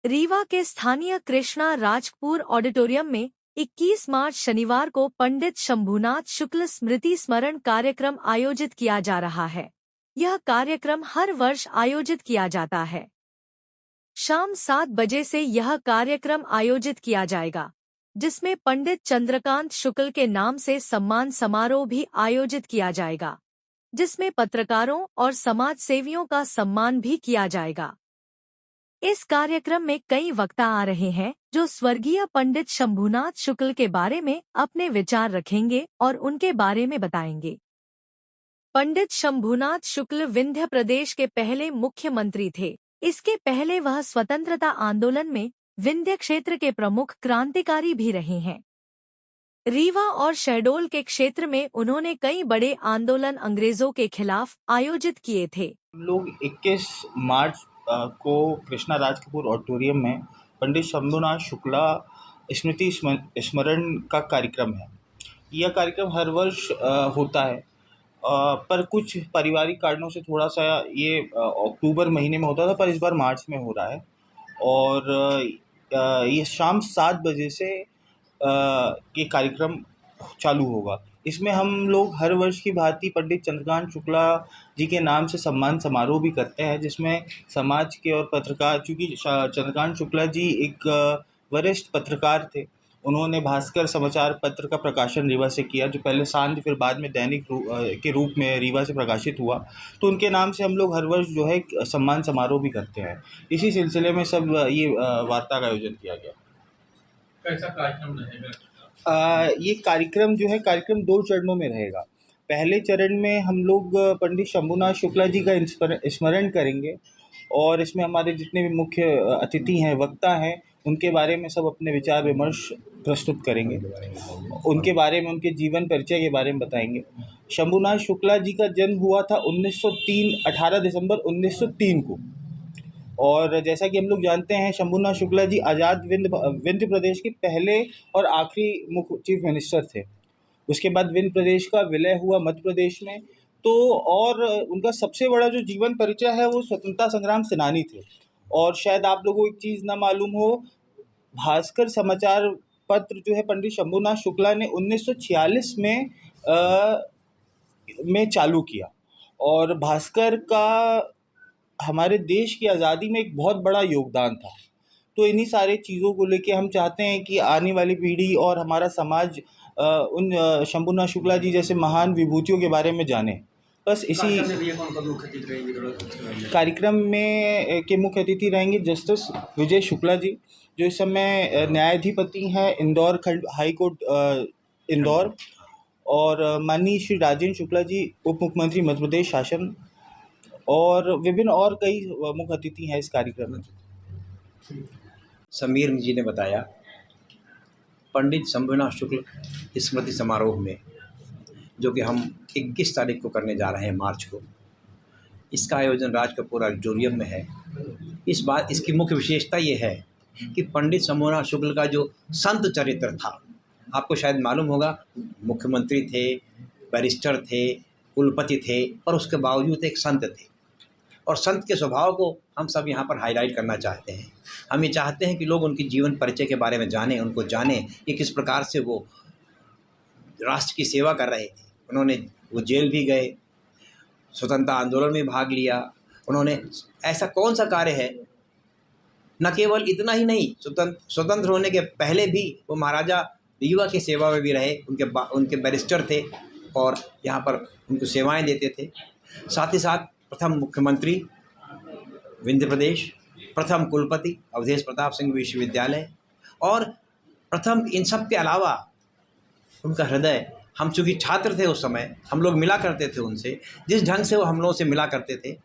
रीवा के स्थानीय कृष्णा राजकपुर ऑडिटोरियम में 21 मार्च शनिवार को पंडित शंभूनाथ शुक्ल स्मृति स्मरण कार्यक्रम आयोजित किया जा रहा है। यह कार्यक्रम हर वर्ष आयोजित किया जाता है। शाम 7 बजे से यह कार्यक्रम आयोजित किया जाएगा, जिसमें पंडित चंद्रकांत शुक्ल के नाम से सम्मान समारोह भी आयोजित किया जाएगा, जिसमें पत्रकारों और समाज सेवियों का सम्मान भी किया जाएगा। इस कार्यक्रम में कई वक्ता आ रहे हैं जो स्वर्गीय पंडित शंभूनाथ शुक्ल के बारे में अपने विचार रखेंगे और उनके बारे में बताएंगे। पंडित शंभूनाथ शुक्ल विंध्य प्रदेश के पहले मुख्यमंत्री थे। इसके पहले वह स्वतंत्रता आंदोलन में विंध्य क्षेत्र के प्रमुख क्रांतिकारी भी रहे हैं। रीवा और शहडोल के क्षेत्र में उन्होंने कई बड़े आंदोलन अंग्रेजों के खिलाफ आयोजित किए थे। हम लोग 21 मार्च को कृष्णा राजकपुर ऑडिटोरियम में पंडित शंभूनाथ शुक्ला स्मृति स्मरण का कार्यक्रम है। यह कार्यक्रम हर वर्ष होता है, पर कुछ पारिवारिक कारणों से थोड़ा सा ये अक्टूबर महीने में होता था, पर इस बार मार्च में हो रहा है। और ये शाम 7 बजे से ये कार्यक्रम चालू होगा। इसमें हम लोग हर वर्ष की भांति पंडित चंद्रकांत शुक्ला जी के नाम से सम्मान समारोह भी करते हैं, जिसमें समाज के और पत्रकार, चूँकि चंद्रकांत शुक्ला जी एक वरिष्ठ पत्रकार थे। उन्होंने भास्कर समाचार पत्र का प्रकाशन रीवा से किया, जो पहले शांति फिर बाद में दैनिक के रूप में रीवा से प्रकाशित हुआ। तो उनके नाम से हम लोग हर वर्ष जो है सम्मान समारोह भी करते हैं। इसी सिलसिले में सब ये वार्ता का आयोजन किया गया। कैसा कार्यक्रम रहेगा? ये कार्यक्रम जो है, कार्यक्रम 2 चरणों में रहेगा। पहले चरण में हम लोग पंडित शंभूनाथ शुक्ला जी का स्मरण करेंगे, और इसमें हमारे जितने भी मुख्य अतिथि हैं, वक्ता हैं, उनके बारे में सब अपने विचार विमर्श प्रस्तुत करेंगे। उनके बारे में, उनके जीवन परिचय के बारे में बताएंगे। शंभूनाथ शुक्ला जी का जन्म हुआ था 18 दिसंबर 1903 को। और जैसा कि हम लोग जानते हैं, शंभूनाथ शुक्ला जी आज़ाद विंध्य प्रदेश के पहले और आखिरी मुख्य चीफ मिनिस्टर थे। उसके बाद विंध्य प्रदेश का विलय हुआ मध्य प्रदेश में। तो और उनका सबसे बड़ा जो जीवन परिचय है वो स्वतंत्रता संग्राम सेनानी थे। और शायद आप लोगों को एक चीज़ ना मालूम हो, भास्कर समाचार पत्र जो है पंडित शंभूनाथ शुक्ला ने 1946 में चालू किया। और भास्कर का हमारे देश की आज़ादी में एक बहुत बड़ा योगदान था। तो इन्हीं सारे चीज़ों को लेके हम चाहते हैं कि आने वाली पीढ़ी और हमारा समाज उन शंभूनाथ शुक्ला जी जैसे महान विभूतियों के बारे में जाने। बस इसी कार्यक्रम में के मुख्य अतिथि रहेंगे जस्टिस विजय शुक्ला जी, जो इस समय न्यायाधिपति हैं इंदौर खंड हाई कोर्ट इंदौर, और माननीय श्री राजेंद्र शुक्ला जी उप मुख्यमंत्री मध्य प्रदेश शासन, और विभिन्न और कई मुख्य अतिथि हैं इस कार्यक्रम में। समीर जी ने बताया, पंडित शंभूनाथ शुक्ल स्मृति समारोह में, जो कि हम 21 तारीख को करने जा रहे हैं मार्च को, इसका आयोजन राजकपुर ऑडिटोरियम में है। इस बात इसकी मुख्य विशेषता ये है कि पंडित शंभूनाथ शुक्ल का जो संत चरित्र था, आपको शायद मालूम होगा, मुख्यमंत्री थे, बैरिस्टर थे, कुलपति थे, पर उसके बावजूद एक संत थे। और संत के स्वभाव को हम सब यहाँ पर हाईलाइट करना चाहते हैं। हम ये चाहते हैं कि लोग उनकी जीवन परिचय के बारे में जानें, उनको जानें कि किस प्रकार से वो राष्ट्र की सेवा कर रहे थे। वो जेल भी गए, स्वतंत्रता आंदोलन में भाग लिया। उन्होंने ऐसा कौन सा कार्य है, न केवल इतना ही नहीं, स्वतंत्र होने के पहले भी वो महाराजा रीवा की सेवा में भी रहे। उनके बैरिस्टर थे और यहाँ पर उनको सेवाएं देते थे। साथ ही साथ प्रथम मुख्यमंत्री विंध्य प्रदेश, प्रथम कुलपति अवधेश प्रताप सिंह विश्वविद्यालय, और प्रथम इन सब के अलावा उनका हृदय, हम चूँकि छात्र थे उस समय, हम लोग मिला करते थे उनसे, जिस ढंग से वो हम लोगों से मिला करते थे,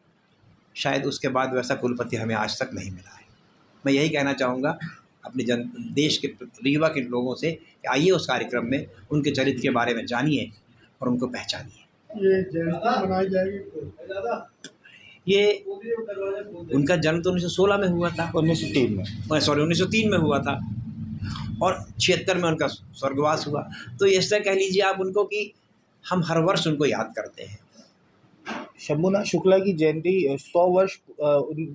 शायद उसके बाद वैसा कुलपति हमें आज तक नहीं मिला है। मैं यही कहना चाहूँगा अपने देश के रीवा के लोगों से कि आइए उस कार्यक्रम में उनके चरित्र के बारे में जानिए और उनको पहचानिए। ये जयंती मनाई जाएगी? ये उनका जन्म तो 1916 में हुआ था, 1903 में हुआ था, और 76 में उनका स्वर्गवास हुआ। तो ऐसा कह लीजिए आप उनको कि हम हर वर्ष उनको याद करते हैं। शंभुनाथ शुक्ला की जयंती 100 वर्ष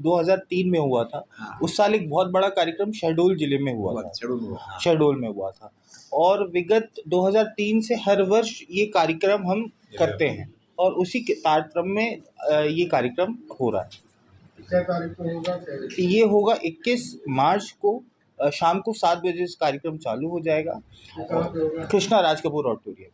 2003 में हुआ था। हाँ। उस साल एक बहुत बड़ा कार्यक्रम शहडोल जिले में हुआ था। शहडोल में हुआ था और विगत 2003 से हर वर्ष ये कार्यक्रम हम करते हैं और उसी के तारतम्य में ये कार्यक्रम हो रहा है। क्या तारीख को होगा? ये होगा 21 मार्च को शाम को 7 बजे से कार्यक्रम चालू हो जाएगा। कहाँ पे होगा? कृष्णा राज कपूर ऑडिटोरियम।